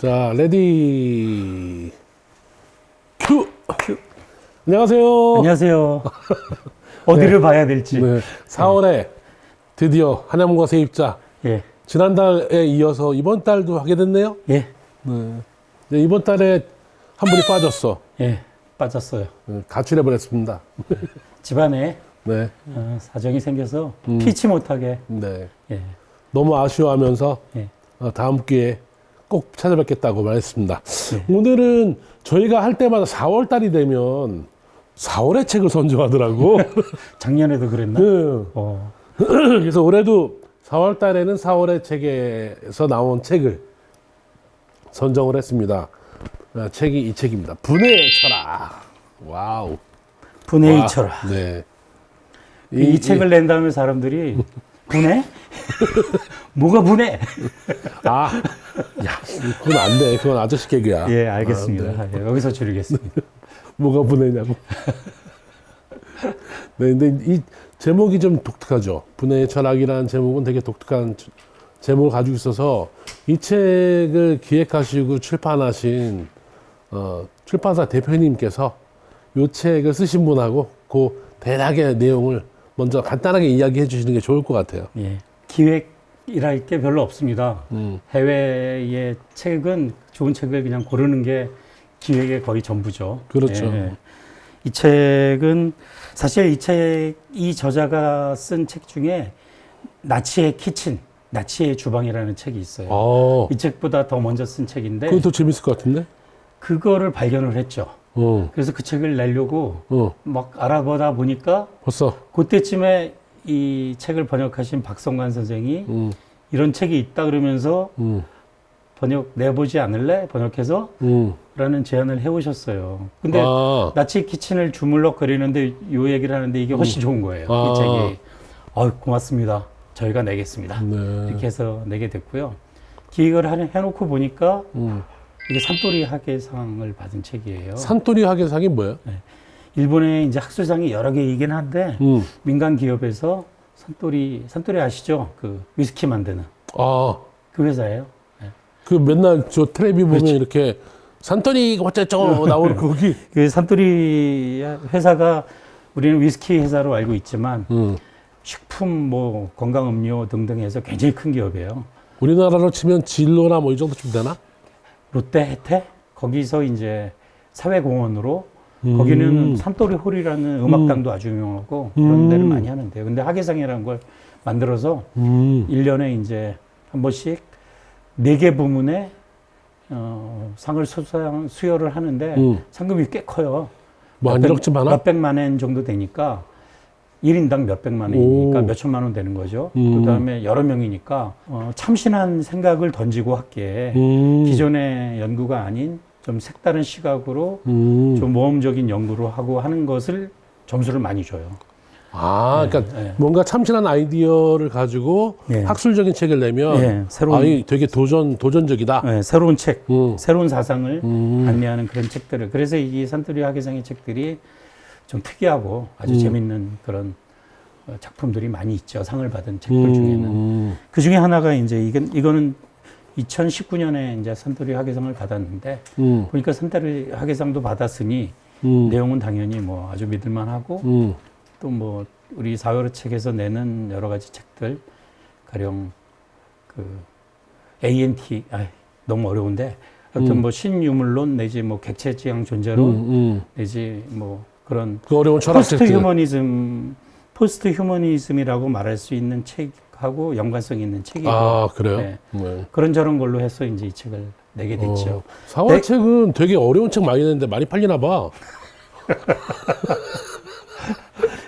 자, 레디 큐. 안녕하세요. 안녕하세요. 어디를 봐야 될지. 네, 4월에 드디어 한양문과 세입자. 예. 지난달에 이어서 이번 달도 하게 됐네요. 예. 네. 이번 달에 한 분이 빠졌어. 예. 빠졌어요. 가출해 버렸습니다. 집안에 네, 사정이 생겨서 피치 못하게. 네. 예. 너무 아쉬워하면서 예. 다음 기회에 꼭 찾아뵙겠다고 말했습니다. 네. 오늘은 저희가 할 때마다 4월 달이 되면 4월의 책을 선정하더라고. 작년에도 그랬나? 네. 어. 그래서 올해도 4월 달에는 4월의 책에서 나온 책을 선정을 했습니다. 책이 이 책입니다. 분해의 철학. 와우. 분해의 와, 철학. 네. 이 책을 낸 다음에 사람들이 분해? 뭐가 분해? 아, 야, 그건 안 돼. 그건 아저씨 개그야. 예, 알겠습니다. 아, 네. 예, 여기서 줄이겠습니다. 뭐가 분해냐고. 네, 근데 이 제목이 좀 독특하죠. 분해의 철학이라는 제목은 되게 독특한 제목을 가지고 있어서 이 책을 기획하시고 출판하신 출판사 대표님께서 이 책을 쓰신 분하고 그 대략의 내용을 먼저 간단하게 이야기해 주시는 게 좋을 것 같아요. 예. 기획이랄 게 별로 없습니다. 해외의 책은 좋은 책을 그냥 고르는 게 기획의 거의 전부죠. 그렇죠. 예. 이 책은 사실 이 저자가 쓴 책 중에 나치의 키친, 나치의 주방이라는 책이 있어요. 이 책보다 더 먼저 쓴 책인데 그것도 재밌을 것 같은데? 그거를 발견을 했죠. 그래서 그 책을 내려고 막 알아보다 보니까 벌써 그때쯤에 이 책을 번역하신 박성관 선생이 이런 책이 있다 그러면서 내보지 않을래? 번역해서? 라는 제안을 해오셨어요. 근데 나치 키친을 주물럭거리는데 요 얘기를 하는데 이게 훨씬 좋은 거예요. 이 책이. 고맙습니다. 저희가 내겠습니다. 네. 이렇게 해서 내게 됐고요. 기획을 해놓고 보니까 이게 산토리 학예상을 받은 책이에요. 산토리 학예상이 뭐예요? 네. 일본에 이제 학술상이 여러 개이긴 한데 민간 기업에서 산토리 아시죠? 그 위스키 만드는 그 회사예요. 네. 그 맨날 저 텔레비 보면 그렇죠. 이렇게 산토리 어쩌고 나오는 거기. 그 산토리 회사가 우리는 위스키 회사로 알고 있지만 식품 뭐 건강음료 등등 해서 굉장히 큰 기업이에요. 우리나라로 치면 진로나 뭐 이 정도쯤 되나? 롯데 혜태 거기서 이제 사회공헌으로 거기는 산토리 홀이라는 음악당도 아주 유명하고 그런 데를 많이 하는데요. 근데 학예상이라는 걸 만들어서 1년에 이제 한 번씩 4개 부문에 상을 수여를 하는데 상금이 꽤 커요. 뭐 한 1억쯤 하나? 몇백만 엔 정도 되니까 1인당 몇백만 원이니까 몇천만 원 되는 거죠. 그 다음에 여러 명이니까 참신한 생각을 던지고 학계에 기존의 연구가 아닌 좀 색다른 시각으로 좀 모험적인 연구를 하고 하는 것을 점수를 많이 줘요. 그러니까 뭔가 참신한 아이디어를 가지고 학술적인 책을 내면 새로운 되게 도전적이다. 새로운 책, 새로운 사상을 안내하는 그런 책들을. 그래서 이 산토리 학예상의 책들이 좀 특이하고 아주 재밌는 그런 작품들이 많이 있죠. 상을 받은 책들 중에는. 그 중에 하나가 이제 이거는 2019년에 이제 산토리 학예상을 받았는데 보니까 산토리 학예상도 받았으니 내용은 당연히 뭐 아주 믿을만하고 또 뭐 우리 사회로 책에서 내는 여러 가지 책들 가령 그 ANT 너무 어려운데 하여튼 뭐 신유물론 내지 뭐 객체지향 존재론 내지 뭐 그런 그 어려운 철학책들. 포스트 휴머니즘이라고 말할 수 있는 책하고 연관성 있는 책이고. 그래요? 네. 그런저런 걸로 해서 이제 이 책을 내게 됐죠. 4월 책은 되게 어려운 책 많이 냈는데 많이 팔리나 봐.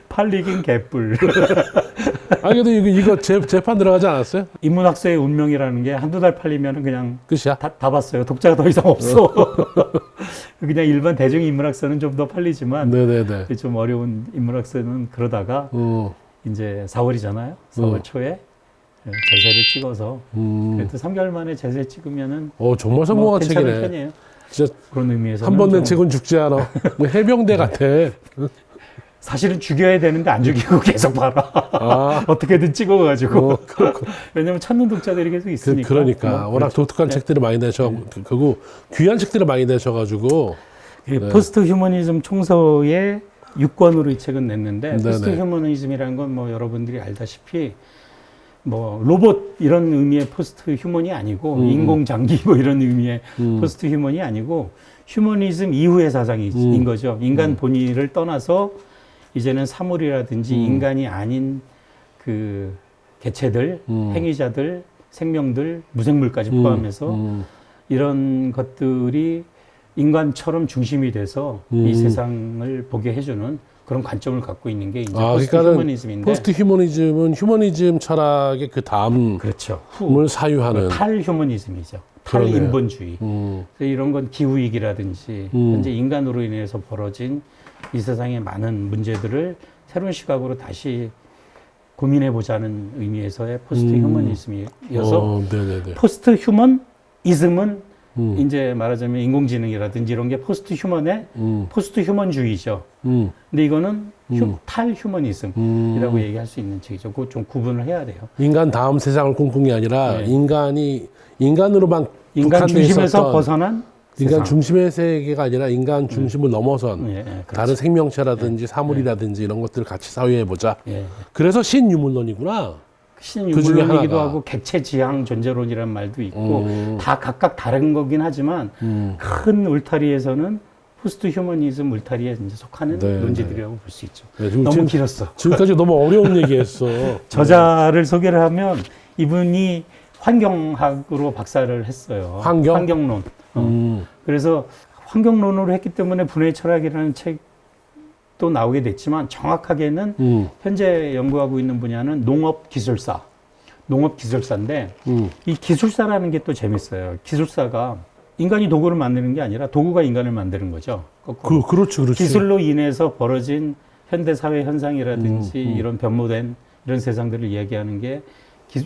팔리긴 개뿔. 그래도 이거 재판 들어가지 않았어요? 인문학서의 운명이라는 게 한두 달 팔리면 그냥 끝이야? 다 봤어요. 독자가 더 이상 없어. 그냥 일반 대중 인문학서는 좀 더 팔리지만 네네네. 좀 어려운 인문학서는 그러다가 이제 4월이잖아요. 4월 초에 제세를 찍어서 그래도 3개월 만에 제세 찍으면은 정말 성공한 괜찮은 책이네. 편이에요. 진짜 그런 의미에서 한 번 낸 책은 죽지 않아. 뭐 해병대 같아. 사실은 죽여야 되는데 안 죽이고 계속 봐라. 아, 어떻게든 찍어가지고. 그렇군. 왜냐면 찾는 독자들이 계속 있으니까. 그러니까 뭐, 워낙 그렇죠. 독특한 네. 책들을 많이 내셔, 그리고 귀한 책들을 많이 내셔가지고 이 포스트 휴머니즘 총서의 6권으로 이 책은 냈는데 네네. 포스트 휴머니즘이라는 건 뭐 여러분들이 알다시피 뭐 로봇 이런 의미의 포스트 휴먼이 아니고 인공장기 뭐 이런 의미의 포스트 휴먼이 아니고 휴머니즘 이후의 사상인 거죠. 인간 본의를 떠나서 이제는 사물이라든지 인간이 아닌 그 개체들, 행위자들, 생명들, 무생물까지 포함해서 이런 것들이 인간처럼 중심이 돼서 이 세상을 보게 해주는 그런 관점을 갖고 있는 게 이제 포스트 그러니까는 휴머니즘인데. 포스트 휴머니즘은 휴머니즘 철학의 그 다음을 그렇죠. 사유하는. 탈휴머니즘이죠. 그러네요. 탈인본주의. 그래서 이런 건 기후위기라든지 현재 인간으로 인해서 벌어진 이 세상의 많은 문제들을 새로운 시각으로 다시 고민해보자는 의미에서의 포스트 휴머니즘이어서 네네네. 포스트 휴머니즘은 이제 말하자면 인공지능이라든지 이런 게 포스트 휴먼의 포스트 휴먼주의죠. 근데 이거는 탈휴머니즘이라고 얘기할 수 있는 책이죠. 그거 좀 구분을 해야 돼요. 인간 다음 세상을 꿈꾼 게 아니라 네. 인간으로만 인간 국한돼 중심에서 있었던 벗어난 인간 세상. 중심의 세계가 아니라 인간 중심을 넘어선 예, 예, 그렇죠. 다른 생명체라든지 사물이라든지 이런 것들을 같이 사유해보자. 예. 그래서 신유물론이구나. 신유물론이기도 그 중에 하나가. 하고 객체지향 존재론이라는 말도 있고 다 각각 다른 거긴 하지만 큰 울타리에서는 포스트 휴머니즘 울타리에 이제 속하는 네, 논지들이라고 볼 수 있죠. 네, 지금 너무 길었어. 지금까지 너무 어려운 얘기했어. 저자를 소개를 하면 이분이 환경학으로 박사를 했어요. 환경? 환경론. 그래서 환경론으로 했기 때문에 분해의 철학이라는 책도 나오게 됐지만 정확하게는 현재 연구하고 있는 분야는 농업기술사인데 이 기술사라는 게 또 재밌어요. 기술사가 인간이 도구를 만드는 게 아니라 도구가 인간을 만드는 거죠. 거꾸로. 그렇지. 기술로 인해서 벌어진 현대사회 현상이라든지 이런 변모된 이런 세상들을 이야기하는 게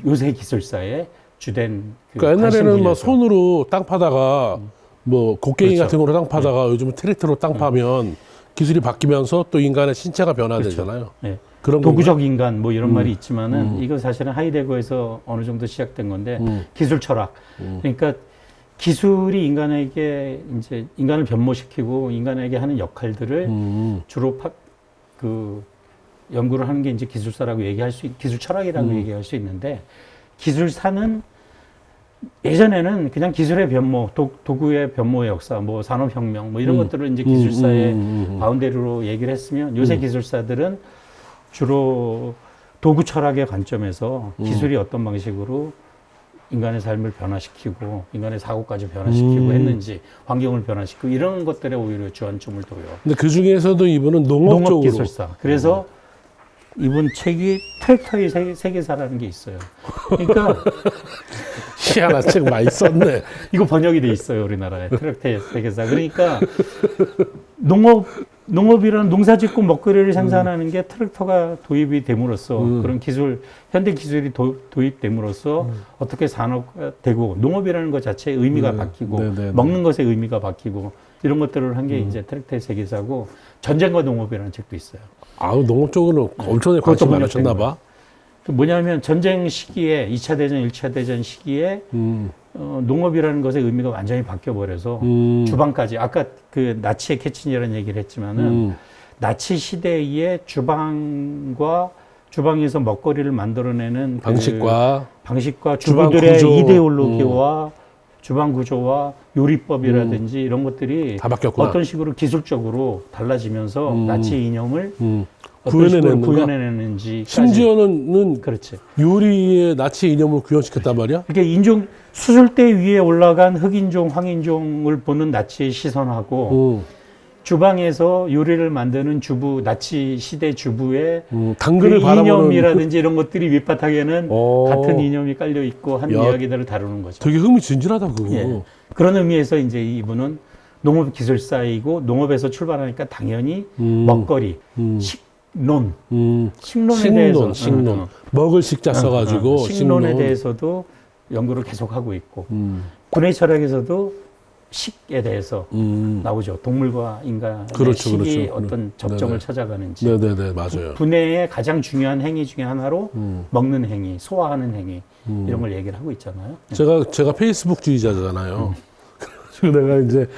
요새 기술사의 주된 그러니까 관심 옛날에는 막 분야죠. 손으로 땅 파다가 뭐 곡괭이 그렇죠. 같은 거로 땅 파다가 요즘 트랙터로 땅 파면 기술이 바뀌면서 또 인간의 신체가 변화되잖아요. 네. 그런 도구적 인간 뭐 이런 말이 있지만은 이거 사실은 하이데거에서 어느 정도 시작된 건데 기술 철학. 그러니까 기술이 인간에게 이제 인간을 변모시키고 인간에게 하는 역할들을 주로 연구를 하는 게 이제 기술사라고 얘기할 기술 철학이라고 얘기할 수 있는데 기술사는 예전에는 그냥 기술의 변모, 도구의 변모의 역사, 뭐 산업혁명, 뭐 이런 것들을 이제 기술사의 바운더리로 얘기를 했으면 요새 기술사들은 주로 도구 철학의 관점에서 기술이 어떤 방식으로 인간의 삶을 변화시키고 인간의 사고까지 변화시키고 했는지 환경을 변화시키고 이런 것들에 오히려 주안점을 둬요. 근데 그 중에서도 이분은 농업 쪽으로 농업기술사. 그래서 이분 책이 트랙터의 세계사라는 게 있어요. 그러니까 희한한 책 많이 썼네. 이거 번역이 돼 있어요, 우리나라에. 트랙터의 세계사. 그러니까 농업이라는 농사짓고 먹거리를 생산하는 게 트랙터가 도입이 됨으로써 그런 현대 기술이 도입됨으로써 어떻게 산업화 되고 농업이라는 것 자체의 의미가 바뀌고 네네네. 먹는 것의 의미가 바뀌고 이런 것들을 한 게 이제 트랙터의 세계사고 전쟁과 농업이라는 책도 있어요. 아우 농업 쪽으로 엄청나게 그것도 관심이 번역된 많으셨나 거예요. 봐. 그 뭐냐면 전쟁 시기에 2차 대전, 1차 대전 시기에 농업이라는 것의 의미가 완전히 바뀌어버려서 주방까지 아까 그 나치의 캐치니라는 얘기를 했지만은 나치 시대의 주방에서 먹거리를 만들어내는 방식과 방식과 주방 주부들의 구조. 이데올로기와 주방 구조와 요리법이라든지 이런 것들이 다 바뀌었구나. 어떤 식으로 기술적으로 달라지면서 나치 이념을 어떤 식으로 구현해내는지 심지어는 그렇지. 요리의 나치 이념을 구현시켰단 말이야? 그러니까 수술대 위에 올라간 흑인종, 황인종을 보는 나치의 시선하고 주방에서 요리를 만드는 나치 시대 주부의 당근을 그 바라보는 이념이라든지 이런 것들이 밑바탕에는 오. 같은 이념이 깔려 있고 한 야. 이야기들을 다루는 거죠. 되게 흥미진진하다 그거. 예. 그런 의미에서 이제 이분은 농업 기술사이고 농업에서 출발하니까 당연히 먹거리, 식논, 식론에 대해서 식논. 먹을 식자 써가지고 식론에 대해서도 연구를 계속하고 있고 분해 철학에서도 식에 대해서 나오죠. 동물과 인간의 그렇죠, 식이 그렇죠. 어떤 접점을 찾아가는지. 네네네, 맞아요. 분해의 가장 중요한 행위 중에 하나로 먹는 행위, 소화하는 행위 이런 걸 얘기를 하고 있잖아요. 제가 페이스북주의자잖아요. 그래서 내가 이제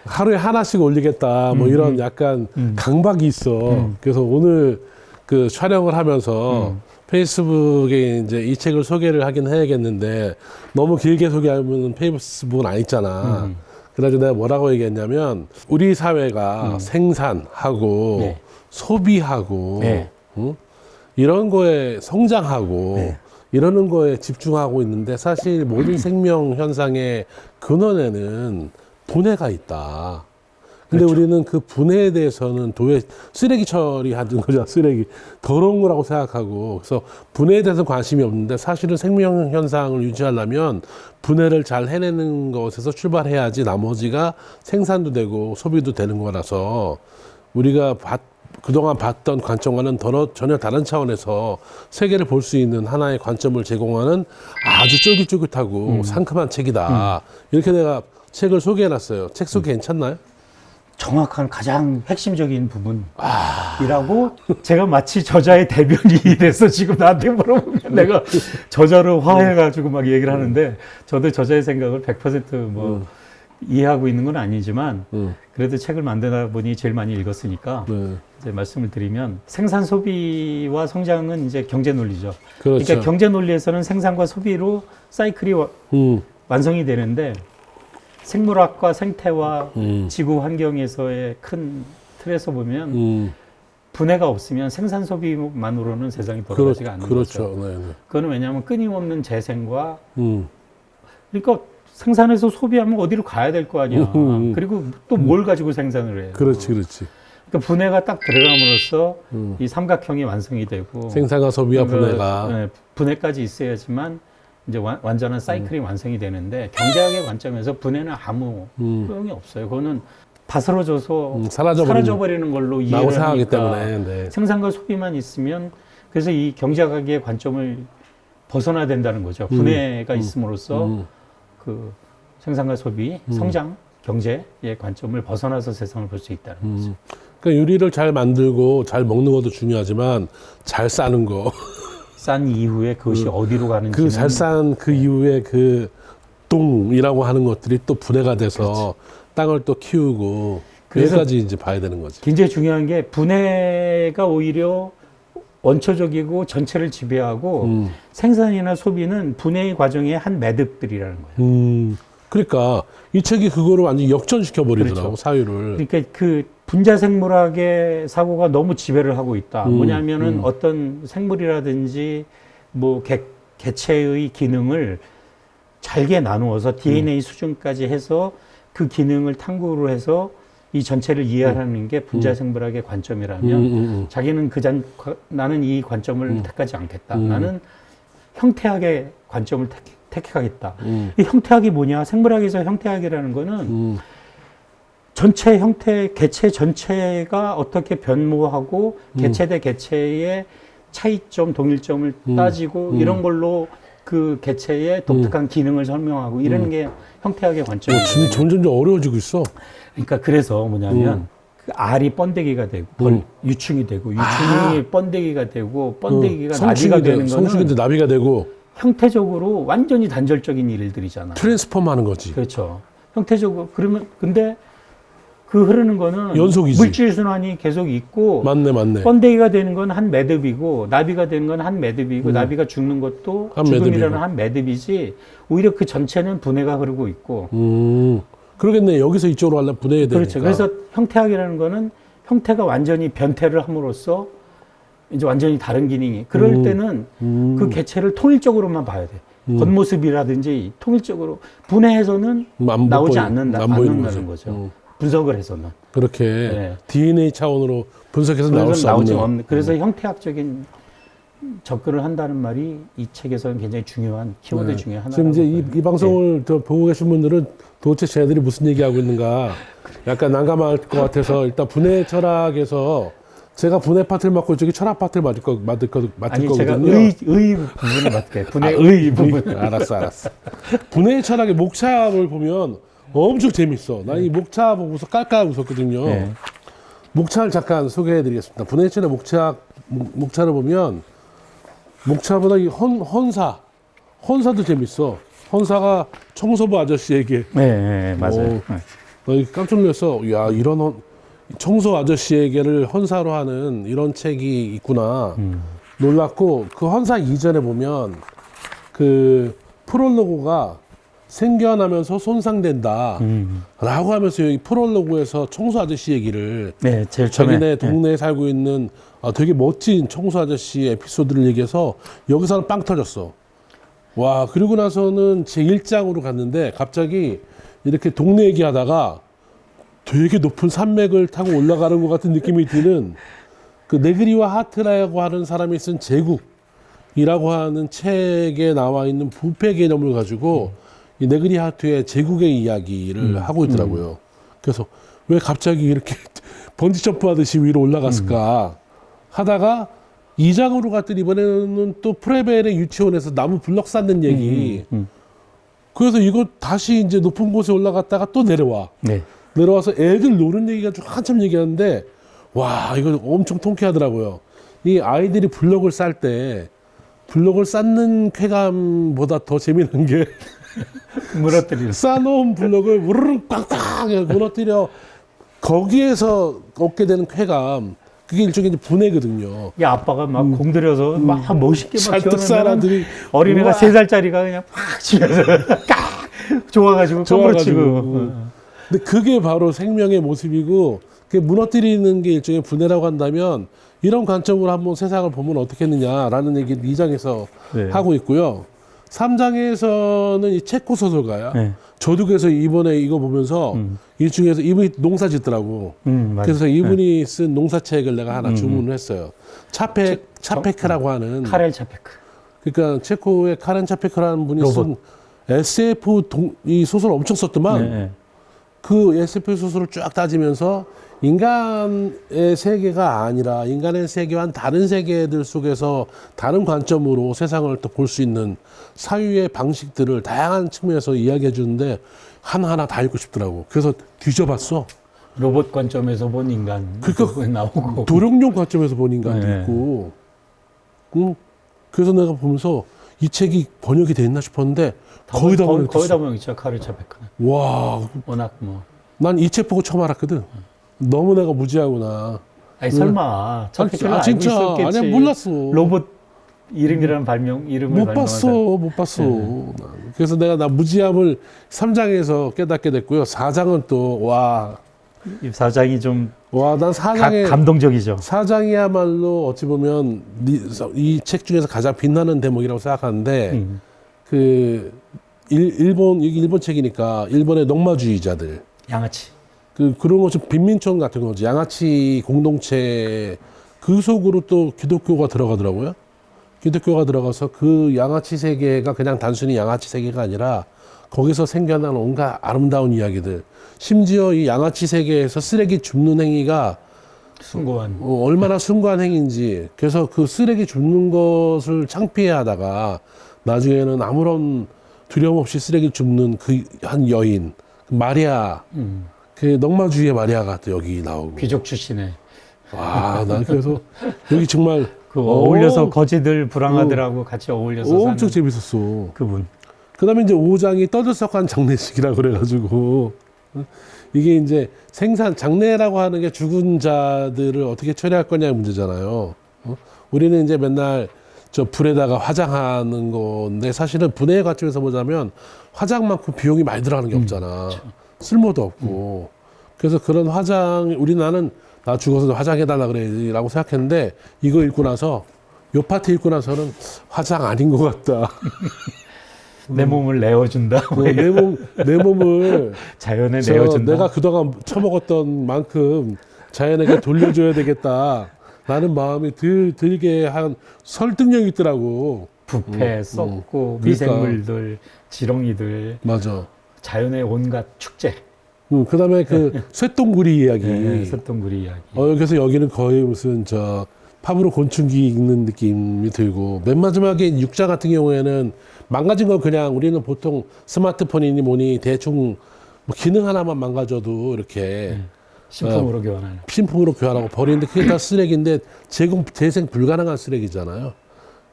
하루에 하나씩 올리겠다, 뭐 이런 약간 강박이 있어. 그래서 오늘 그 촬영을 하면서 페이스북에 이제 이 책을 소개를 하긴 해야겠는데 너무 길게 소개하면 페이스북은 안 있잖아. 그래가지고 내가 뭐라고 얘기했냐면 우리 사회가 생산하고 네. 소비하고 네. 응? 이런 거에 성장하고 네. 이러는 거에 집중하고 있는데 사실 모든 생명 현상의 근원에는 분해가 있다. 근데 그렇죠. 우리는 그 분해에 대해서는 도에 쓰레기 처리하는 거잖아. 쓰레기. 더러운 거라고 생각하고. 그래서 분해에 대해서 관심이 없는데 사실은 생명 현상을 유지하려면 분해를 잘 해내는 것에서 출발해야지 나머지가 생산도 되고 소비도 되는 거라서 우리가 그동안 봤던 관점과는 전혀 다른 차원에서 세계를 볼 수 있는 하나의 관점을 제공하는 아주 쫄깃쫄깃하고 상큼한 책이다. 이렇게 내가 책을 소개해놨어요. 책 소개 괜찮나요? 정확한 가장 핵심적인 부분이라고 제가 마치 저자의 대변인이 돼서 지금 나한테 물어보면 내가 저자를 화해가지고 막 얘기를 하는데 저도 저자의 생각을 100% 이해하고 있는 건 아니지만 그래도 책을 만드다 보니 제일 많이 읽었으니까 이제 말씀을 드리면 생산 소비와 성장은 이제 경제 논리죠. 그렇죠. 그러니까 경제 논리에서는 생산과 소비로 사이클이 완성이 되는데 생물학과 생태와 지구 환경에서의 큰 틀에서 보면 분해가 없으면 생산 소비만으로는 세상이 돌아가지가 않는 그렇죠. 거죠. 네, 네. 그거는 왜냐하면 끊임없는 재생과 그러니까 생산해서 소비하면 어디로 가야 될 거 아니야. 그리고 또 뭘 가지고 생산을 해요. 그렇지, 그렇지. 그러니까 분해가 딱 들어감으로써 이 삼각형이 완성이 되고 생산과 소비와 그러니까, 분해가. 네, 분해까지 있어야지만 이제 완전한 사이클이 완성이 되는데 경제학의 관점에서 분해는 아무 소용이 없어요. 그거는 다스러져서 사라져버리는 걸로 이해를 생각하기 하니까 때문에. 네. 생산과 소비만 있으면 그래서 이 경제학의 관점을 벗어나야 된다는 거죠. 분해가 있음으로써 그 생산과 소비, 성장, 경제의 관점을 벗어나서 세상을 볼 수 있다는 거죠. 그러니까 요리를 잘 만들고 잘 먹는 것도 중요하지만 잘 싸는 거. 싼 이후에 그것이 어디로 가는지 그 잘 싼 그 이후에 그 똥이라고 하는 것들이 또 분해가 돼서 땅을 또 키우고 여기까지 이제 봐야 되는 거지. 굉장히 중요한 게 분해가 오히려 원초적이고 전체를 지배하고 생산이나 소비는 분해의 과정의 한 매듭들이라는 거예요. 그러니까 이 책이 그거를 완전히 역전시켜 버리더라고. 그렇죠. 사유를. 그러니까 그 분자생물학의 사고가 너무 지배를 하고 있다. 뭐냐면은 어떤 생물이라든지 뭐 개체의 기능을 잘게 나누어서 DNA 수준까지 해서 그 기능을 탐구를 해서 이 전체를 이해하는 게 분자생물학의 관점이라면 자기는 나는 이 관점을 택하지 않겠다. 나는 형태학의 관점을 택하겠다. 이 형태학이 뭐냐? 생물학에서 형태학이라는 거는 전체 형태, 개체 전체가 어떻게 변모하고 개체 대 개체의 차이점, 동일점을 따지고 이런 걸로 그 개체의 독특한 기능을 설명하고 이러는 게 형태학의 관점이에요. 점점 어려워지고 있어. 그러니까 그래서 뭐냐면 그 알이 번데기가 되고 유충이 되고 유충이 번데기가 되고 번데기가 나비가 되는 거는 성충인데 나비가 되고 형태적으로 완전히 단절적인 일들이잖아. 트랜스폼 하는 거지. 그렇죠. 형태적으로 그러면 근데 그 흐르는 거는 연속이지. 물질 순환이 계속 있고 맞네. 번데기가 되는 건 한 매듭이고 나비가 되는 건 한 매듭이고 나비가 죽는 것도 한 죽음이라는 매듭이고. 한 매듭이지 오히려 그 전체는 분해가 흐르고 있고 그러겠네. 여기서 이쪽으로 가려면 분해해야 되니까. 그렇죠. 그래서 형태학이라는 거는 형태가 완전히 변태를 함으로써 이제 완전히 다른 기능이 그럴 때는 그 개체를 통일적으로만 봐야 돼. 겉모습이라든지 통일적으로 분해해서는 나오지 않는다는 거죠. 분석을 해서는. 그렇게 네. DNA 차원으로 분석해서 나올 수 없는. 그래서 형태학적인 접근을 한다는 말이 이 책에서는 굉장히 중요한 키워드 중에 하나라고. 지금 이제 이 방송을 보고 계신 분들은 도대체 쟤네들이 무슨 얘기하고 있는가 약간 난감할 것 같아서 일단 분해 철학에서 제가 분해 파트를 맡고 이쪽이 철학 파트를 맡을 거거든요. 제가 의 부분을 맡게. 분해의 부분. 알았어. 분해 철학의 목차를 보면 엄청 재밌어. 나 이 목차 보고서 깔깔 웃었거든요. 네. 목차를 잠깐 소개해드리겠습니다. 분해 천의 목차를 보면 목차보다 이 헌사도 재밌어. 헌사가 청소부 아저씨에게 네, 맞아요. 깜짝 놀랐어. 야, 이런 청소 아저씨에게를 헌사로 하는 이런 책이 있구나. 놀랐고, 그 헌사 이전에 보면 그 프롤로그가 생겨나면서 손상된다. 라고 하면서 이 프롤로그에서 청소 아저씨 얘기를 네, 제일 처음에. 자기네 동네에 살고 있는 되게 멋진 청소 아저씨 에피소드를 얘기해서 여기서는 빵 터졌어. 와, 그리고 나서는 제 1장으로 갔는데 갑자기 이렇게 동네 얘기하다가 되게 높은 산맥을 타고 올라가는 것 같은 느낌이 드는 그 네그리와 하트라고 하는 사람이 쓴 제국이라고 하는 책에 나와 있는 부패 개념을 가지고 이 네그리 하트의 제국의 이야기를 하고 있더라고요. 그래서 왜 갑자기 이렇게 번지 점프 하듯이 위로 올라갔을까 하다가 2장으로 갔더니 이번에는 또 프레벨의 유치원에서 나무 블럭 쌓는 얘기. 그래서 이거 다시 이제 높은 곳에 올라갔다가 또 내려와. 네. 내려와서 애들 노는 얘기가 좀 한참 얘기하는데 와, 이거 엄청 통쾌하더라고요. 이 아이들이 블럭을 쌓을 때 블럭을 쌓는 쾌감보다 더 재미난 게 무너뜨리는. 쌓아놓은 블럭을 우르르 꽝꽝 무너뜨려 거기에서 얻게 되는 쾌감. 그게 일종의 이제 분해거든요. 이 아빠가 막 공들여서 막 멋있게 막 잔뜩 키워놓으면 쌓아들이 어린애가 우와. 3살짜리가 그냥 팍 치면서 좋아가지고 깜빡치고. 근데 그게 바로 생명의 모습이고 그게 무너뜨리는 게 일종의 분해라고 한다면 이런 관점으로 한번 세상을 보면 어떻겠느냐라는 얘기를 2장에서 네. 하고 있고요. 3장에서는 이 체코 소설가야. 네. 저도 그래서 이번에 이거 보면서 일중에서 이분이 농사 짓더라고. 맞아요. 그래서 이분이 쓴 농사책을 내가 하나 주문을 했어요. 차페크라고 하는. 카렐 차페크. 그러니까 체코의 카렌 차페크라는 분이 쓴 SF 이 소설 엄청 썼더만 네. 그 SF 소설을 쫙 따지면서 인간의 세계가 아니라 인간의 세계와는 다른 세계들 속에서 다른 관점으로 세상을 또 볼 수 있는 사유의 방식들을 다양한 측면에서 이야기해 주는데 하나하나 다 읽고 싶더라고. 그래서 뒤져봤어. 로봇 관점에서 본 인간. 그러니까 나오고. 도룡용 관점에서 본 인간도 네. 있고. 그래서 내가 보면서 이 책이 번역이 돼 있나 싶었는데 거의 다 번역됐어. 거의 다 번역이죠. 카렐 차페크는. 와, 워낙 뭐. 난 이 책 보고 처음 알았거든. 너무 내가 무지하구나. 아니 설마 차페크를 알고 진짜 있었겠지. 아니 몰랐어. 로봇 이름이라는 이름을 못 발명한 봤어, 못 봤어. 그래서 내가 나 무지함을 3장에서 깨닫게 됐고요. 4장은 또 와, 이 사장이 좀 난 4장에 감동적이죠. 4장이야말로 어찌 보면 이 책 중에서 가장 빛나는 대목이라고 생각하는데 그 일본 책이니까 일본의 농마주의자들 양아치. 그런 거 좀 빈민촌 같은 거지. 양아치 공동체 그 속으로 또 기독교가 들어가더라고요. 기독교가 들어가서 그 양아치 세계가 그냥 단순히 양아치 세계가 아니라 거기서 생겨난 온갖 아름다운 이야기들. 심지어 이 양아치 세계에서 쓰레기 줍는 행위가 숭고한. 얼마나 숭고한 행위인지. 그래서 그 쓰레기 줍는 것을 창피해 하다가 나중에는 아무런 두려움 없이 쓰레기 줍는 그 한 여인. 마리아. 그 넉마주의의 마리아가 또 여기 나오고. 귀족 출신의. 와, 난 그래서 여기 정말 그 어울려서 거지들 불황아들하고 같이 어울려서 엄청 사는 재밌었어. 그분. 그 다음에 이제 5장이 떠들썩한 장례식이라고 그래가지고 이게 이제 장례라고 하는 게 죽은 자들을 어떻게 처리할 거냐의 문제잖아요. 우리는 이제 맨날 저 불에다가 화장하는 건데 사실은 분해의 관점에서 보자면 화장만큼 비용이 많이 들어가는 게 없잖아. 쓸모도 없고. 그래서 그런 나는 나 죽어서 화장해달라 그래야지라고 생각했는데 이거 읽고 나서 요 파트 읽고 나서는 화장 아닌 것 같다. 내 몸을 내어준다. 내 몸을 자연에 내어준다. 내가 그동안 처먹었던 만큼 자연에게 돌려줘야 되겠다. 라는 마음이 들게 한 설득력이 있더라고. 부패, 썩고, 그러니까. 미생물들, 지렁이들, 맞아. 자연의 온갖 축제. 그 다음에 그 쇠똥구리 이야기. 네, 쇠똥구리 이야기. 그래서 여기는 거의 무슨 팝으로 곤충기 읽는 느낌이 들고, 맨 마지막에 6장 같은 경우에는 망가진 건 그냥 우리는 보통 스마트폰이니 뭐니 대충 뭐 기능 하나만 망가져도 이렇게 신품으로 교환하는. 신품으로 교환하고 버리는데 그게 다 쓰레기인데 재생 불가능한 쓰레기잖아요.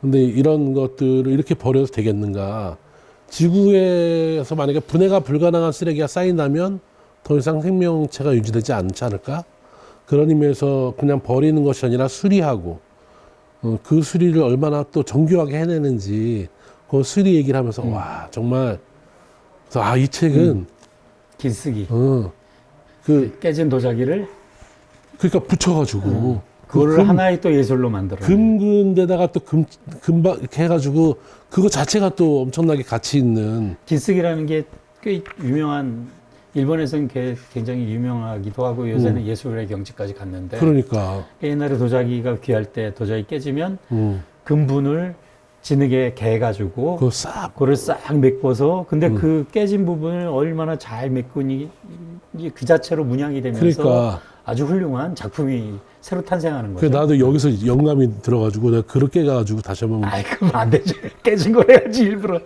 근데 이런 것들을 이렇게 버려도 되겠는가? 지구에서 만약에 분해가 불가능한 쓰레기가 쌓인다면 더 이상 생명체가 유지되지 않지 않을까? 그런 의미에서 그냥 버리는 것이 아니라 수리하고 그 수리를 얼마나 또 정교하게 해내는지 그 수리 얘기를 하면서 와 정말 그래서 이 책은 길쓰기. 그 깨진 도자기를 그러니까 붙여가지고 그거를 하나의 또 예술로 만들어. 금근데다가 또 금박 이렇게 해가지고 그거 자체가 또 엄청나게 가치 있는 길쓰기라는 게 꽤 유명한 일본에서는 굉장히 유명하기도 하고 요새는 예술의 경지까지 갔는데 그러니까 옛날에 도자기가 귀할 때 도자기 깨지면 음. 금분을 진흙에 개가지고 그거 싹 그거를 싹 메꿔서 근데 그 깨진 부분을 얼마나 잘 메꾸니 그 자체로 문양이 되면서 그러니까 아주 훌륭한 작품이 새로 탄생하는 그 거죠. 나도 여기서 영감이 들어가지고 내가 그렇게 가가지고 다시 한번 아이 그럼 안 되지. 깨진 걸 해야지 일부러.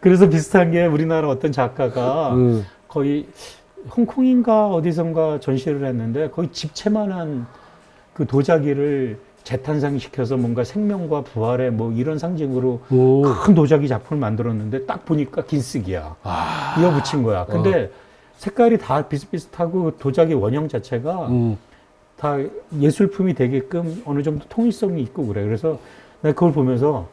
그래서 비슷한 게 우리나라 어떤 작가가 거의 홍콩인가 어디선가 전시를 했는데 거의 집채만한 그 도자기를 재탄생시켜서 뭔가 생명과 부활의 뭐 이런 상징으로 큰 도자기 작품을 만들었는데 딱 보니까 길쓰기야. 이어붙인 거야. 근데 색깔이 다 비슷비슷하고 도자기 원형 자체가 다 예술품이 되게끔 어느 정도 통일성이 있고 그래. 그래서 내가 그걸 보면서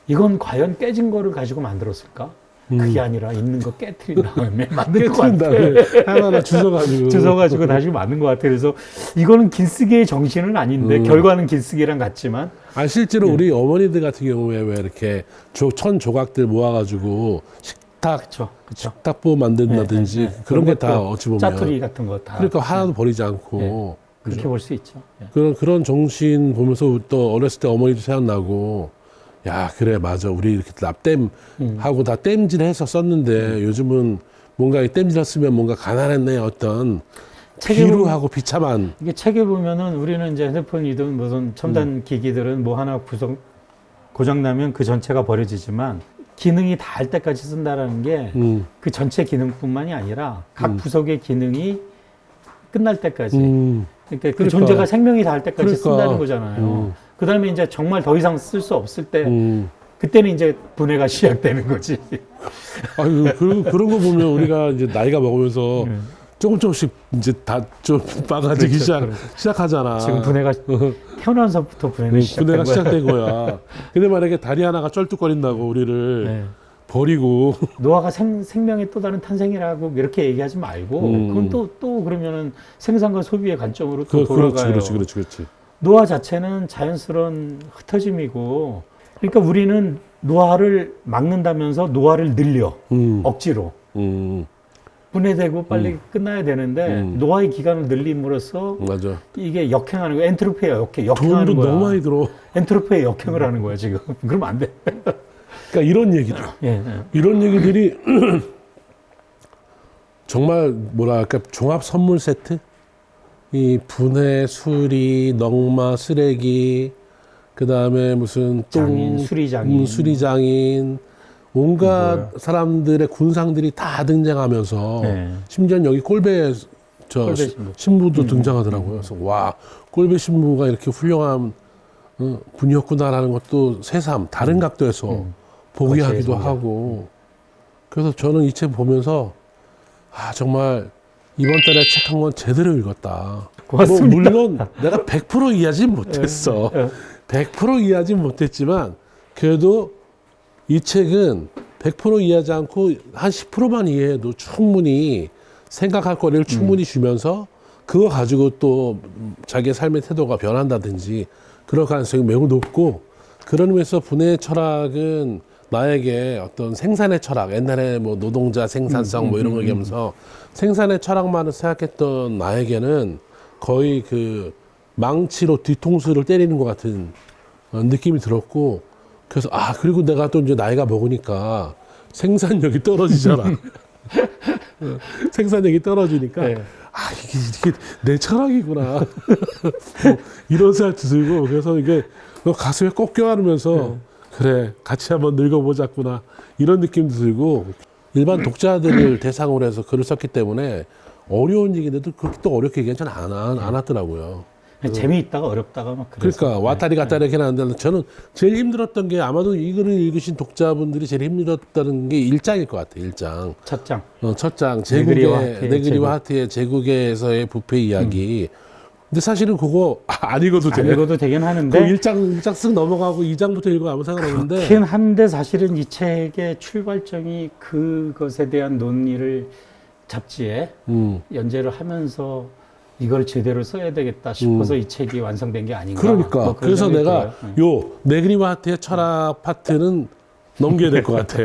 이건 과연 깨진 거를 가지고 만들었을까? 그게 아니라 있는 거 깨트린 다음에 만든 것 같아. 하나하나 주워가지고 주워가지고 다시 만든 것 같아. 그래서 이거는 길쓰기의 정신은 아닌데 결과는 길쓰기랑 같지만. 실제로 우리 어머니들 같은 경우에 왜 이렇게 천 조각들 모아가지고 그쵸. 식탁보 만든다든지 그런 게 다 어찌 보면 짜투리 같은 거 다. 그러니까 하나도 버리지 않고 그렇게 볼 수 있죠. 그런 정신 보면서 또 어렸을 때 어머니도 생각나고 야 그래 맞아 우리 이렇게 납땜 하고 다 땜질해서 썼는데 요즘은 뭔가 이 땜질을 쓰면 뭔가 가난했네 어떤 비루하고 비참한 이게 책에 보면은 우리는 이제 핸드폰이든 무슨 첨단 기기들은 뭐 하나 고장 나면 그 전체가 버려지지만 기능이 다 할 때까지 쓴다라는 게 그 전체 기능뿐만이 아니라 각 부속의 기능이 끝날 때까지 그러니까 그 존재가 생명이 닿을 때까지 쓴다는 거잖아요. 그 다음에 이제 정말 더 이상 쓸 수 없을 때 그때는 이제 분해가 시작되는 거지. 아유 그런 거 보면 우리가 이제 나이가 먹으면서 조금씩 이제 다 좀 빠가지기 시작하잖아. 지금 분해가 태어나서부터 분해는 분해가 시작된 거야. 근데 만약에 다리 하나가 쩔뚝거린다고 우리를 버리고 노화가 생명의 또 다른 탄생이라고 이렇게 얘기하지 말고 그건 또 그러면은 생산과 소비의 관점으로 또 돌아가요. 그렇지. 노화 자체는 자연스러운 흩어짐이고 그러니까 우리는 노화를 막는다면서 노화를 늘려 억지로 분해되고 빨리 끝나야 되는데 노화의 기간을 늘림으로써 맞아. 이게 역행하는 거야. 엔트로피에 역행하는 돈도 거야. 너무 많이 들어. 엔트로피에 역행을 하는 거야 지금. 그러면 안 돼. 그러니까 이런 얘기들, 이런 얘기들이 정말 뭐랄까 종합 선물 세트, 이 분해, 수리, 넝마, 쓰레기, 그 다음에 무슨 장인, 수리장인, 온갖 사람들의 군상들이 다 등장하면서 심지어 여기 꼴배 신부도 등장하더라고요. 그래서 와 꼴배 신부가 이렇게 훌륭한 분이었구나라는 것도 새삼 다른 각도에서 보게 하기도 하고 그래서 저는 이 책 보면서 정말 이번 달에 책 한 권 제대로 읽었다. 고맙습니다. 뭐 물론 내가 100% 이해하진 못했어. 100% 이해하진 못했지만 그래도 이 책은 100% 이해하지 않고 한 10%만 이해해도 충분히 생각할 거리를 충분히 주면서 그거 가지고 또 자기의 삶의 태도가 변한다든지 그럴 가능성이 매우 높고 그런 의미에서 분해 철학은 나에게 어떤 생산의 철학, 옛날에 뭐 노동자 생산성 뭐 이런 거 얘기하면서 생산의 철학만을 생각했던 나에게는 거의 그 망치로 뒤통수를 때리는 것 같은 느낌이 들었고 그래서 그리고 내가 또 이제 나이가 먹으니까 생산력이 떨어지잖아. 생산력이 떨어지니까 이게 내 철학이구나. 이런 생각도 들고 그래서 이게 가슴에 꼭 껴안으면서 그래 같이 한번 늙어보자꾸나 이런 느낌도 들고 일반 독자들을 대상으로 해서 글을 썼기 때문에 어려운 얘기인데도 그렇게 또 어렵게 얘기하지 안 하더라고요. 재미있다가 어렵다가 막 그래서. 그러니까 왔다리 갔다리 이렇게 하는데 저는 제일 힘들었던 게 아마도 이 글을 읽으신 독자분들이 제일 힘들었다는 게 1장일 것 같아요. 1장. 첫 장. 첫 장. 네그리와 네그리와 하트의 제국에서의 부패 이야기. 근데 사실은 그거 안 읽어도 안 돼요. 읽어도 되긴 그 하는데 1장 쓱 넘어가고 2장부터 읽어 아무 상관없는데. 그렇긴 한데 사실은 이 책의 출발점이 그것에 대한 논의를 잡지에 연재를 하면서 이걸 제대로 써야 되겠다 싶어서 이 책이 완성된 게 아닌가. 그러니까. 뭐 그런 그래서 생각이 내가 들어요. 요 네그리와 하트의 철학 파트는 넘겨야 될 것 같아.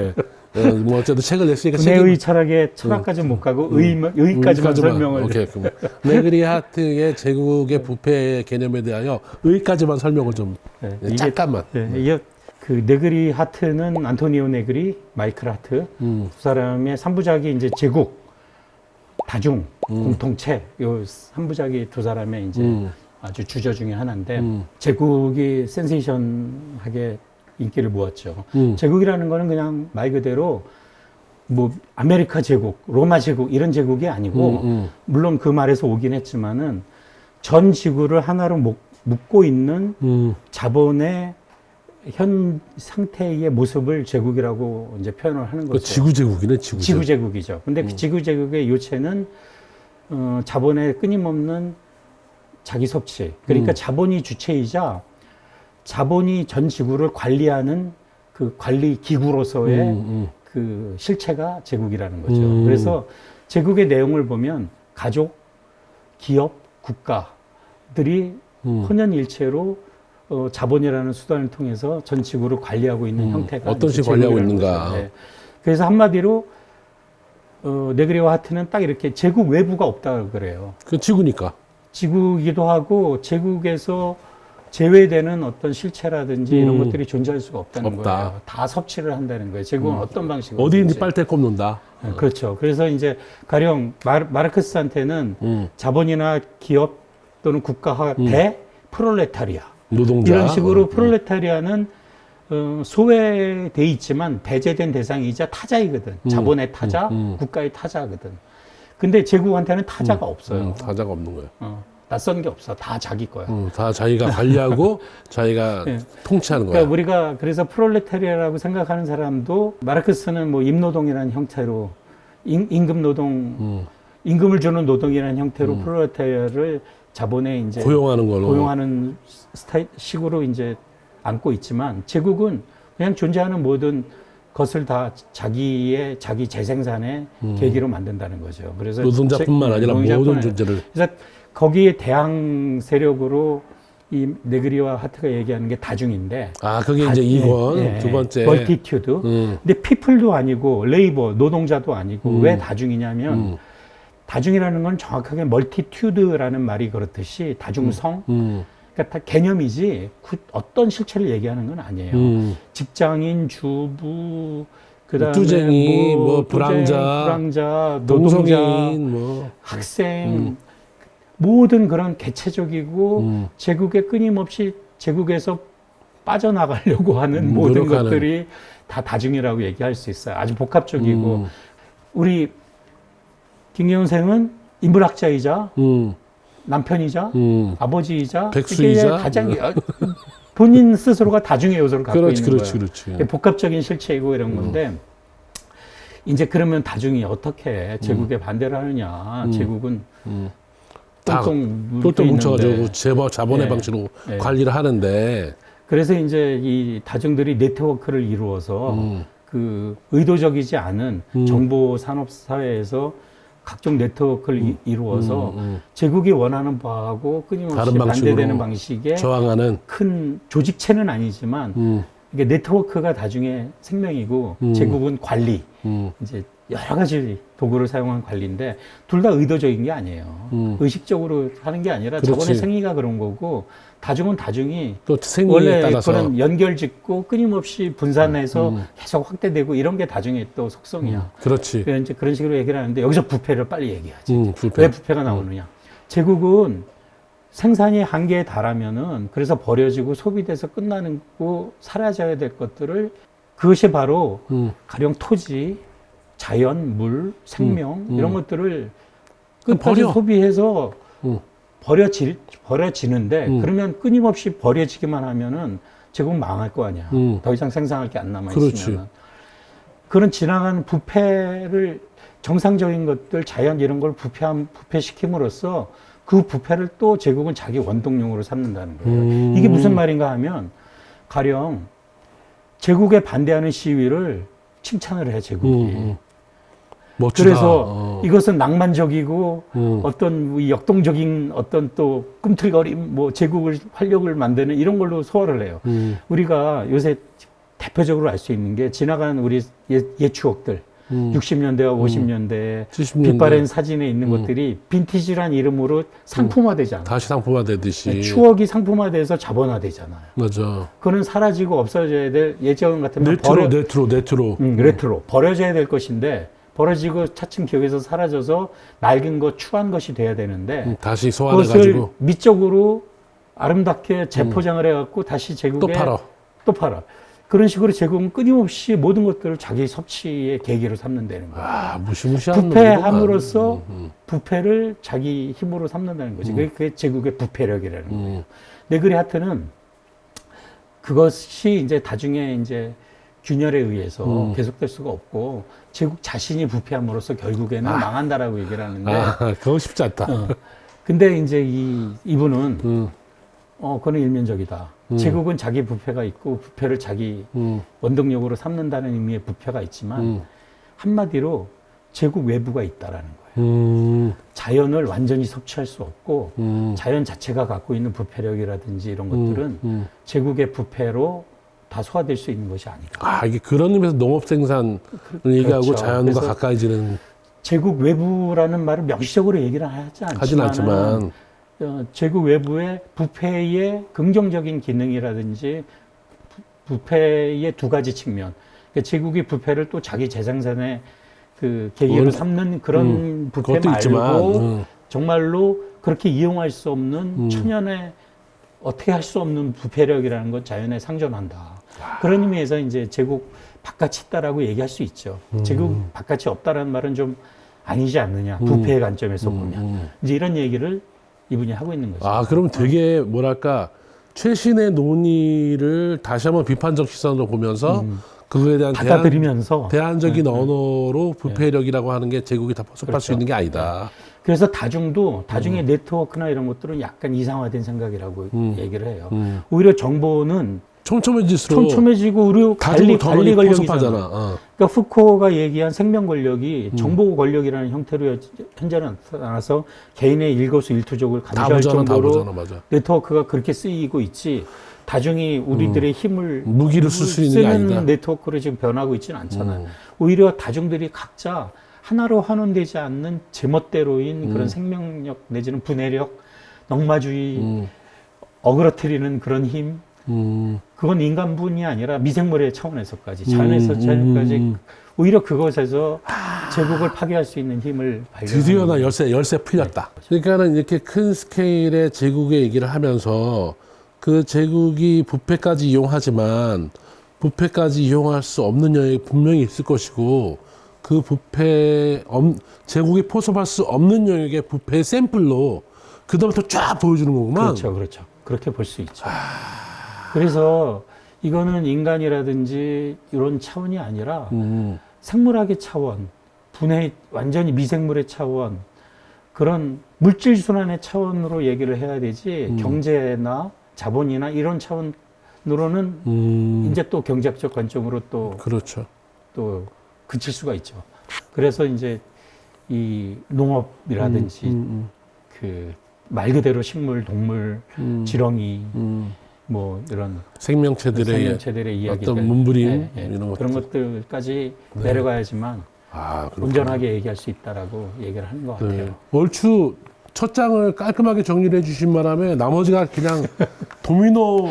뭐 어쨌든 책을 냈으니까 구매의 철학의 철학까지는 못 가고 의까지만 설명을. 오케이. 그럼 네그리와 하트의 제국의 부패 개념에 대하여 의까지만 설명을 좀 네, 이게- 잠깐만. 이게 그 네그리 하트는 안토니오 네그리, 마이클 하트 두 사람의 3부작이 이제 제국, 다중, 공통체 요 3부작이 두 사람의 이제 아주 주저 중에 하나인데 제국이 센세이션하게 인기를 모았죠. 제국이라는 거는 그냥 말 그대로 뭐 아메리카 제국, 로마 제국 이런 제국이 아니고 물론 그 말에서 오긴 했지만은 전 지구를 하나로 묶고 있는 자본의 현 상태의 모습을 제국이라고 이제 표현을 하는 그 거죠. 지구제국이네, 지구제국. 지구제국이죠. 근데 그 지구제국의 요체는 자본의 끊임없는 자기 섭취. 그러니까 자본이 주체이자 자본이 전 지구를 관리하는 그 관리 기구로서의 그 실체가 제국이라는 거죠. 그래서 제국의 내용을 보면 가족, 기업, 국가들이 혼연일체로 자본이라는 수단을 통해서 전 지구를 관리하고 있는 형태가 어떤 이제 식으로 관리하고 제국이라는 있는가. 거죠. 네. 그래서 한마디로 네그리와 하트는 딱 이렇게 제국 외부가 없다 그래요. 그 지구니까. 지구이기도 하고 제국에서 제외되는 어떤 실체라든지 이런 것들이 존재할 수가 없다는 없다. 거예요. 다 섭취를 한다는 거예요. 제국은 어떤 방식으로 어디인지 빨대 꼽는다. 네, 그렇죠. 그래서 이제 가령 마르크스한테는 자본이나 기업 또는 국가 대 프롤레타리아 노동자. 이런 식으로 프롤레타리아는 소외돼 있지만 배제된 대상이자 타자이거든. 자본의 타자, 국가의 타자거든. 근데 제국한테는 타자가 없어요. 타자가 없는 거예요. 낯선 게 없어. 다 자기 거야. 다 자기가 관리하고 자기가 네. 통치하는 거야. 그러니까 우리가 그래서 프롤레타리아라고 생각하는 사람도 마르크스는 뭐 임노동이라는 형태로 임금 노동, 임금을 주는 노동이라는 형태로 프롤레타리아를 자본에 이제 고용하는 걸로. 고용하는 식으로 이제 안고 있지만 제국은 그냥 존재하는 모든 것을 다 자기 재생산의 계기로 만든다는 거죠. 그래서 노동자뿐만 아니라 모든 존재를. 그래서 거기에 대항 세력으로 이 네그리와 하트가 얘기하는 게 다중인데. 그게 이제 2권, 두 번째. 멀티튜드. 근데 피플도 아니고 레이버, 노동자도 아니고 왜 다중이냐면 다중이라는 건 정확하게 멀티튜드라는 말이 그렇듯이 다중성. 그러니까 다 개념이지 어떤 실체를 얘기하는 건 아니에요. 직장인, 주부, 그다음에 뚜쟁이, 뭐 불황자, 노동자, 동성인, 뭐 학생, 모든 그런 개체적이고 제국에 끊임없이 제국에서 빠져나가려고 하는 모든 노력하는. 것들이 다 다중이라고 얘기할 수 있어요. 아주 복합적이고 우리 김경훈 선생은 인문학자이자 남편이자 아버지이자 백수이자 이게 가장 본인 스스로가 다중의 요소를 갖고 있는 거예요. 그렇지. 복합적인 실체이고 이런 건데 이제 그러면 다중이 어떻게 제국에 반대를 하느냐? 제국은 똘똘 뭉쳐가지고 자본의 방식으로 관리를 하는데 그래서 이제 이 다중들이 네트워크를 이루어서 그 의도적이지 않은 정보 산업 사회에서 각종 네트워크를 이루어서 제국이 원하는 바하고 끊임없이 반대되는 방식의 저항하는 큰 조직체는 아니지만 이게 네트워크가 다중의 생명이고 제국은 관리 이제 여러 가지 도구를 사용한 관리인데 둘 다 의도적인 게 아니에요. 의식적으로 하는 게 아니라 자본의 생리가 그런 거고 다중은 다중이 또 원래 따라서 그런 연결짓고 끊임없이 분산해서 계속 확대되고 이런 게 다중의 또 속성이야. 그렇지. 그래서 이제 그런 식으로 얘기를 하는데 여기서 부패를 빨리 얘기하지. 부패. 왜 부패가 나오느냐? 제국은 생산이 한계에 달하면은 그래서 버려지고 소비돼서 끝나는 거 사라져야 될 것들을 그것이 바로 가령 토지, 자연, 물, 생명 이런 것들을 끝까지 버려. 소비해서 음. 버려지는데 그러면 끊임없이 버려지기만 하면은 제국은 망할 거 아니야. 더 이상 생산할 게 안 남아 그렇지. 있으면 그런 지나가는 부패를 정상적인 것들 자연 이런 걸 부패시킴으로써 그 부패를 또 제국은 자기 원동력으로 삼는다는 거예요. 이게 무슨 말인가 하면 가령 제국에 반대하는 시위를 칭찬을 해 제국이. 멋지다. 그래서 이것은 낭만적이고 어떤 이 역동적인 어떤 또 꿈틀거림, 뭐 제국을 활력을 만드는 이런 걸로 소화를 해요. 우리가 요새 대표적으로 알 수 있는 게 지나간 우리 옛 추억들, 60년대와 50년대 70년대. 빛바랜 사진에 있는 것들이 빈티지란 이름으로 상품화되잖아요. 다시 상품화되듯이. 추억이 상품화돼서 자본화되잖아요. 맞아. 그거는 사라지고 없어져야 될 예전 같으면 네트로. 레트로 버려져야 될 것인데 버려지고 차츰 기억에서 사라져서 낡은 것, 추한 것이 돼야 되는데 다시 그것을 소환해가지고 미적으로 아름답게 재포장을 해갖고 다시 제국에 또 팔아. 그런 식으로 제국은 끊임없이 모든 것들을 자기 섭취의 계기로 삼는다는 거예요. 아, 무시무시한 부패함으로써 부패를 자기 힘으로 삼는다는 거지. 그게 제국의 부패력이라는 거예요. 내 글의 하트는 그것이 이제 나중에 이제 균열에 의해서 계속될 수가 없고 제국 자신이 부패함으로써 결국에는 망한다라고 얘기를 하는데 그거 쉽지 않다. 근데 이제 이분은 그건 일면적이다. 제국은 자기 부패가 있고 부패를 자기 원동력으로 삼는다는 의미의 부패가 있지만 한마디로 제국 외부가 있다라는 거예요. 자연을 완전히 섭취할 수 없고 자연 자체가 갖고 있는 부패력이라든지 이런 것들은 제국의 부패로 다 소화될 수 있는 것이 아니다. 아, 이게 그런 의미에서 농업 생산을 얘기하고 그렇죠. 자연과 가까이지는 제국 외부라는 말을 명시적으로 얘기를 하진 않지만 제국 외부의 부패의 긍정적인 기능이라든지 부패의 두 가지 측면. 그러니까 제국이 부패를 또 자기 재생산의 그 계기로 삼는 그런 부패 말고 있지만, 정말로 그렇게 이용할 수 없는 천연의 어떻게 할 수 없는 부패력이라는 건 자연에 상존한다. 그런 의미에서 이제 제국 바깥이 있다라고 얘기할 수 있죠. 제국 바깥이 없다라는 말은 좀 아니지 않느냐. 부패의 관점에서 보면. 이제 이런 얘기를 이분이 하고 있는 거죠. 아, 그럼 되게 뭐랄까 최신의 논의를 다시 한번 비판적 시선으로 보면서 그거에 대한 받아들이면서 대안적인 언어로 부패력이라고 하는 게 제국이 다 포섭할 수 그렇죠. 있는 게 아니다. 그래서 다중의 네트워크나 이런 것들은 약간 이상화된 생각이라고 얘기를 해요. 오히려 정보는 촘촘해지고 우리 관리 권력이잖아. 포섭하잖아. 그러니까 푸코가 얘기한 생명 권력이 정보 권력이라는 형태로 현재는 나타나서 개인의 일거수일투족을 감시할 정도로 네트워크가 그렇게 쓰이고 있지. 다중이 우리들의 힘을 무기를 쓸 수 있는 게 아니다. 네트워크로 지금 변하고 있지는 않잖아요. 오히려 다중들이 각자 하나로 환원되지 않는 제멋대로인 그런 생명력 내지는 분해력, 넉마주의, 어그러뜨리는 그런 힘, 그건 인간뿐이 아니라 미생물의 차원에서까지, 자연에서까지 오히려 그것에서 제국을 파괴할 수 있는 힘을 발견하는 드디어 나 열쇠 풀렸다. 그러니까는 이렇게 큰 스케일의 제국의 얘기를 하면서 그 제국이 부패까지 이용하지만 부패까지 이용할 수 없는 영역이 분명히 있을 것이고 그 제국이 포섭할 수 없는 영역의 부패 샘플로 그 다음부터 쫙 보여주는 거구만. 그렇죠. 그렇게 볼 수 있죠. 그래서 이거는 인간이라든지 이런 차원이 아니라 생물학의 차원, 완전히 미생물의 차원, 그런 물질 순환의 차원으로 얘기를 해야 되지 경제나 자본이나 이런 차원으로는 이제 또 경제학적 관점으로 또 그칠 수가 있죠. 그래서 이제 이 농업이라든지 그 말 그대로 식물, 동물, 지렁이 뭐 이런 생명체들의 이야기들, 어떤 문부림 이런 것들. 그런 것들까지 내려가야지만 온전하게 얘기할 수 있다라고 얘기를 하는 것 같아요. 얼추 첫 장을 깔끔하게 정리를 해주신 바람에 나머지가 그냥 도미노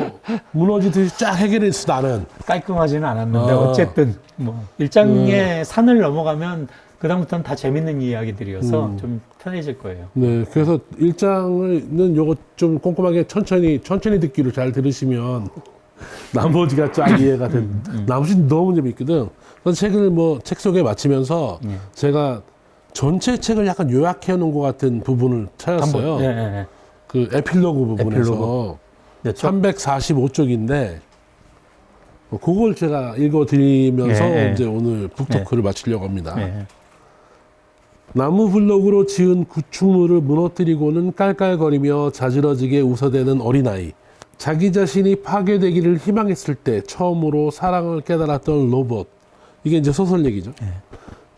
무너지듯이 쫙 해결했어. 나는 깔끔하지는 않았는데 어쨌든 뭐 1장의 산을 넘어가면 그 다음부터는 다 재밌는 이야기들이어서 좀 편해질 거예요. 네, 그래서 1장은 요거 좀 꼼꼼하게 천천히 듣기로 잘 들으시면 나머지가 쫙 이해가 된. 나머지는 너무 재밌거든. 그래서 책을 뭐 책 소개 마치면서 제가 전체 책을 약간 요약해 놓은 것 같은 부분을 찾았어요. 그 에필로그 부분에서 몇 쪽? 345쪽인데 그걸 제가 읽어드리면서 이제 오늘 북토크를 마치려고 합니다. 나무 블록으로 지은 구축물을 무너뜨리고는 깔깔거리며 자지러지게 웃어대는 어린아이. 자기 자신이 파괴되기를 희망했을 때 처음으로 사랑을 깨달았던 로봇. 이게 이제 소설 얘기죠.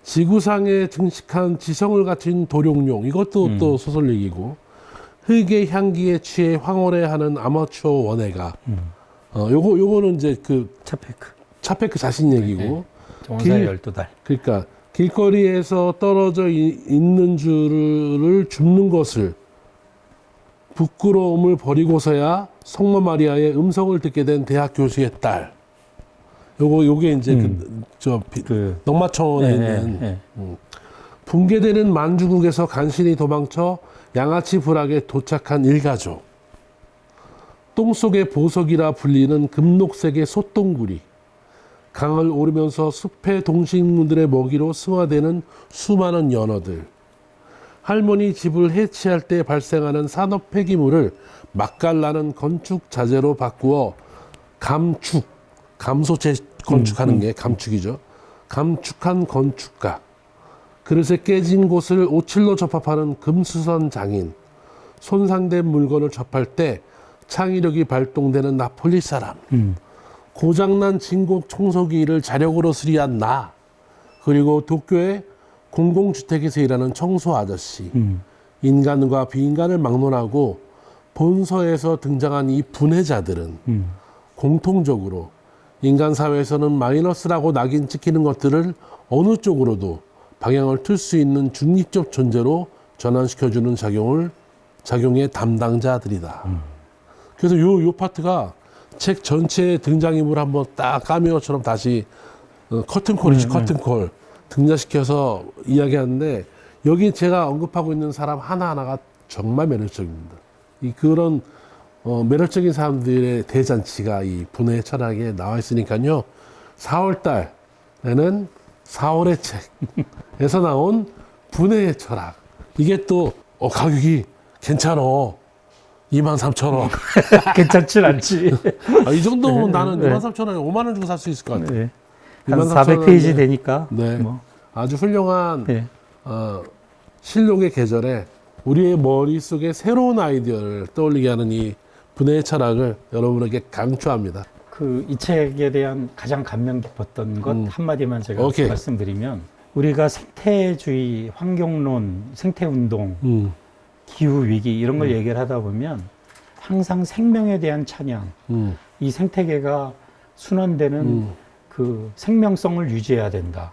지구상에 증식한 지성을 갖춘 도룡룡. 이것도 또 소설 얘기고. 흙의 향기에 취해 황홀해하는 아마추어 원해가. 요거는 이제 그 차페크 자신 얘기고. 정원사의 12달. 그러니까 길거리에서 떨어져 있는 줄을 줍는 것을 부끄러움을 버리고서야 성모 마리아의 음성을 듣게 된 대학 교수의 딸. 요게 이제 넉마천원에 있는 붕괴되는 만주국에서 간신히 도망쳐 양아치 부락에 도착한 일가족. 똥 속의 보석이라 불리는 금녹색의 솥동구리. 강을 오르면서 숲의 동식물들의 먹이로 승화되는 수많은 연어들. 할머니 집을 해치할 때 발생하는 산업 폐기물을 맛깔나는 건축 자재로 바꾸어 감축, 감소재 건축하는 게 감축이죠. 감축한 건축가. 그릇에 깨진 곳을 오칠로 접합하는 금수선 장인. 손상된 물건을 접할 때 창의력이 발동되는 나폴리 사람. 고장난 진공 청소기를 자력으로 수리한 나. 그리고 도쿄의 공공주택에서 일하는 청소 아저씨. 인간과 비인간을 막론하고 본서에서 등장한 이 분해자들은 공통적으로 인간 사회에서는 마이너스라고 낙인 찍히는 것들을 어느 쪽으로도 방향을 틀 수 있는 중립적 존재로 전환시켜주는 작용의 담당자들이다. 그래서 요 파트가 책 전체의 등장인물을 한번 딱 카메오처럼 다시 커튼콜이지 커튼콜 등장시켜서 이야기하는데 여기 제가 언급하고 있는 사람 하나하나가 정말 매력적입니다. 그런 매력적인 사람들의 대잔치가 이 분해의 철학에 나와 있으니까요. 4월 달에는 4월의 책에서 나온 분해의 철학. 이게 또 가격이 괜찮어. 23,000원. 괜찮진 않지. 이 정도면 나는 23,000원에 5만 원 주고 살 수 있을 것 같아요. 한 400페이지 되니까. 네. 아주 훌륭한 실록의 계절에 우리의 머릿속에 새로운 아이디어를 떠올리게 하는 이 분해의 철학을 여러분에게 강추합니다. 이 책에 대한 가장 감명 깊었던 것 한마디만 제가 말씀드리면 우리가 생태주의, 환경론, 생태운동, 기후위기 이런 걸 얘기를 하다 보면 항상 생명에 대한 찬양, 이 생태계가 순환되는 그 생명성을 유지해야 된다.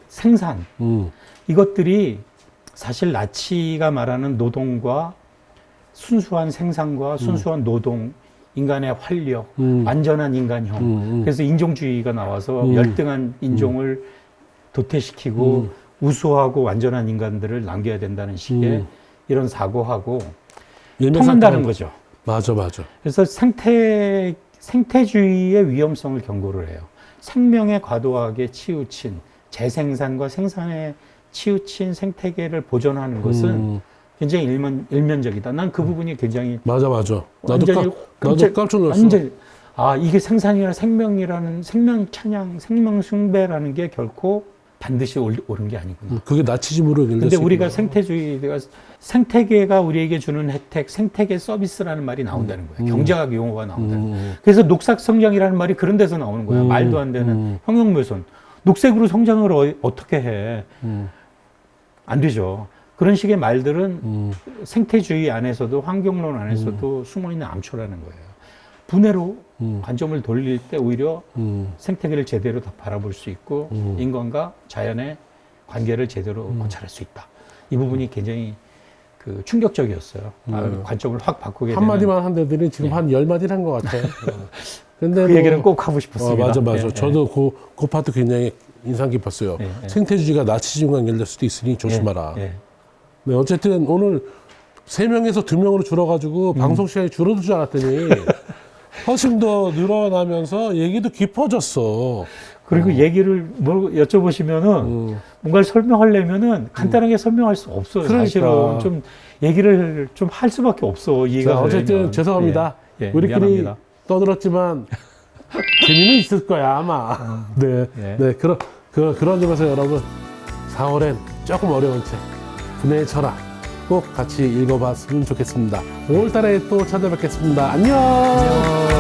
생산, 이것들이 사실 나치가 말하는 노동과 순수한 생산과 순수한 노동, 인간의 활력, 완전한 인간형. 그래서 인종주의가 나와서 열등한 인종을 도태시키고 우수하고 완전한 인간들을 남겨야 된다는 식의 이런 사고하고 통한다는 거죠. 맞아. 그래서 생태주의의 위험성을 경고를 해요. 생명에 과도하게 치우친 재생산과 생산에 치우친 생태계를 보존하는 것은 굉장히 일면적이다. 난 그 부분이 굉장히 맞아. 나도 깜짝 놀랐어. 완전히 이게 생산이나 생명이라는 생명 찬양, 생명 숭배라는 게 결코 반드시 옳은 게 아니구나. 그게 나치즘으로 근데 우리가 생태계가 우리에게 주는 혜택, 생태계 서비스라는 말이 나온다는 거예요. 경제학 용어가 나온다는 거예요. 그래서 녹색 성장이라는 말이 그런 데서 나오는 거야. 말도 안 되는 형용묘선. 녹색으로 성장을 어떻게 해? 안 되죠. 그런 식의 말들은 생태주의 안에서도 환경론 안에서도 숨어있는 암초라는 거예요. 분해로 관점을 돌릴 때 오히려 생태계를 제대로 더 바라볼 수 있고 인간과 자연의 관계를 제대로 관찰할 수 있다. 이 부분이 굉장히 충격적이었어요. 관점을 확 바꾸게 되는. 한마디만 한 데들이 지금 한 10마디를 한 것 같아요. 근데 그 얘기는 꼭 하고 싶었습니다. 맞아. 저도 그 파트 굉장히 인상 깊었어요. 생태주의가 나치즘과 연결될 수도 있으니 조심하라. 네, 어쨌든 오늘 3명에서 2명으로 줄어가지고 방송 시간이 줄어들 줄 알았더니 훨씬 더 늘어나면서 얘기도 깊어졌어. 그리고 얘기를 뭐 여쭤보시면은 뭔가를 설명하려면은 간단하게 설명할 수 없어요. 그러니까. 사실은 좀 얘기를 좀 할 수밖에 없어. 이해가 자, 어쨌든 되려면. 죄송합니다. 예, 예, 우리끼리 미안합니다. 떠들었지만 재미는 있을 거야 아마. 네, 예. 네 그런 점에서 여러분 4월엔 조금 어려운 책 분해의 철학 꼭 같이 읽어봤으면 좋겠습니다. 5월달에 또 찾아뵙겠습니다. 안녕.